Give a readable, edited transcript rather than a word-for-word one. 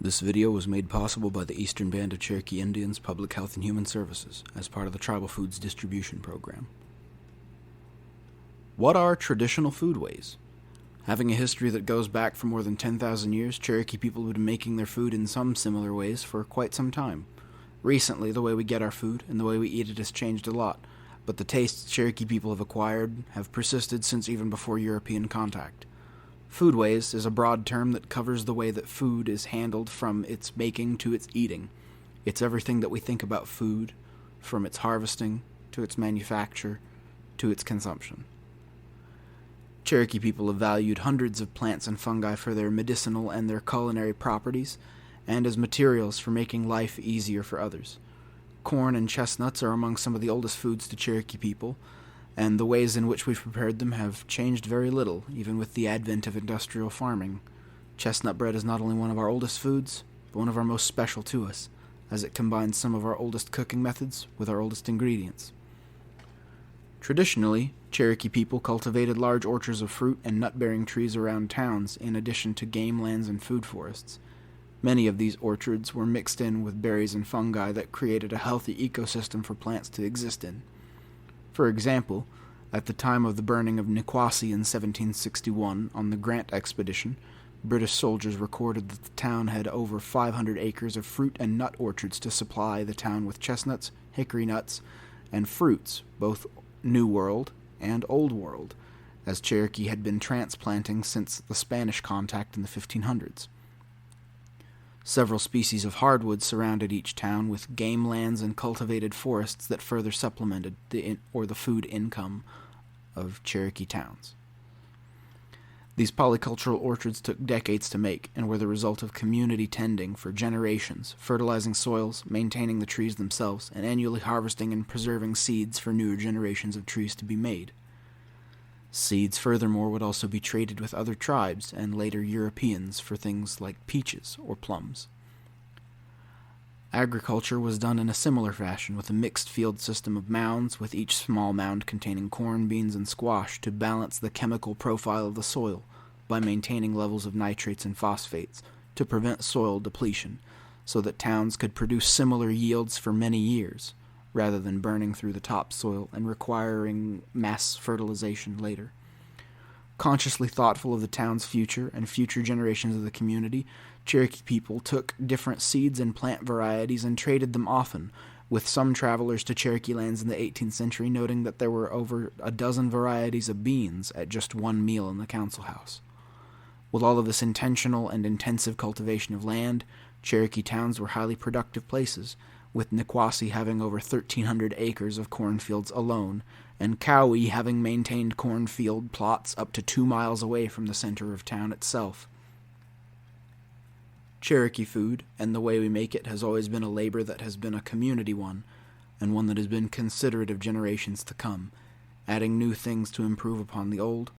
This video was made possible by the Eastern Band of Cherokee Indians Public Health and Human Services as part of the Tribal Foods Distribution Program. What are traditional foodways? Having a history that goes back for more than 10,000 years, Cherokee people have been making their food in some similar ways for quite some time. Recently, the way we get our food and the way we eat it has changed a lot, but the tastes Cherokee people have acquired have persisted since even before European contact. Foodways is a broad term that covers the way that food is handled from its making to its eating. It's everything that we think about food, from its harvesting, to its manufacture, to its consumption. Cherokee people have valued hundreds of plants and fungi for their medicinal and their culinary properties, and as materials for making life easier for others. Corn and chestnuts are among some of the oldest foods to Cherokee people, and the ways in which we've prepared them have changed very little, even with the advent of industrial farming. Chestnut bread is not only one of our oldest foods, but one of our most special to us, as it combines some of our oldest cooking methods with our oldest ingredients. Traditionally, Cherokee people cultivated large orchards of fruit and nut-bearing trees around towns, in addition to game lands and food forests. Many of these orchards were mixed in with berries and fungi that created a healthy ecosystem for plants to exist in. For example, at the time of the burning of Niquosi in 1761 on the Grant expedition, British soldiers recorded that the town had over 500 acres of fruit and nut orchards to supply the town with chestnuts, hickory nuts, and fruits, both New World and Old World, as Cherokee had been transplanting since the Spanish contact in the 1500s. Several species of hardwoods surrounded each town, with game lands and cultivated forests that further supplemented the food income of Cherokee towns. These polycultural orchards took decades to make and were the result of community tending for generations, fertilizing soils, maintaining the trees themselves, and annually harvesting and preserving seeds for newer generations of trees to be made. Seeds, furthermore, would also be traded with other tribes and later Europeans for things like peaches or plums. Agriculture was done in a similar fashion, with a mixed field system of mounds, with each small mound containing corn, beans, and squash to balance the chemical profile of the soil by maintaining levels of nitrates and phosphates to prevent soil depletion, so that towns could produce similar yields for many years, rather than burning through the topsoil and requiring mass fertilization later. Consciously thoughtful of the town's future and future generations of the community, Cherokee people took different seeds and plant varieties and traded them often, with some travelers to Cherokee lands in the 18th century noting that there were over a dozen varieties of beans at just one meal in the council house. With all of this intentional and intensive cultivation of land, Cherokee towns were highly productive places, with Niquosi having over 1,300 acres of cornfields alone, and Cowie having maintained cornfield plots up to 2 miles away from the center of town itself. Cherokee food, and the way we make it, has always been a labor that has been a community one, and one that has been considerate of generations to come, adding new things to improve upon the old,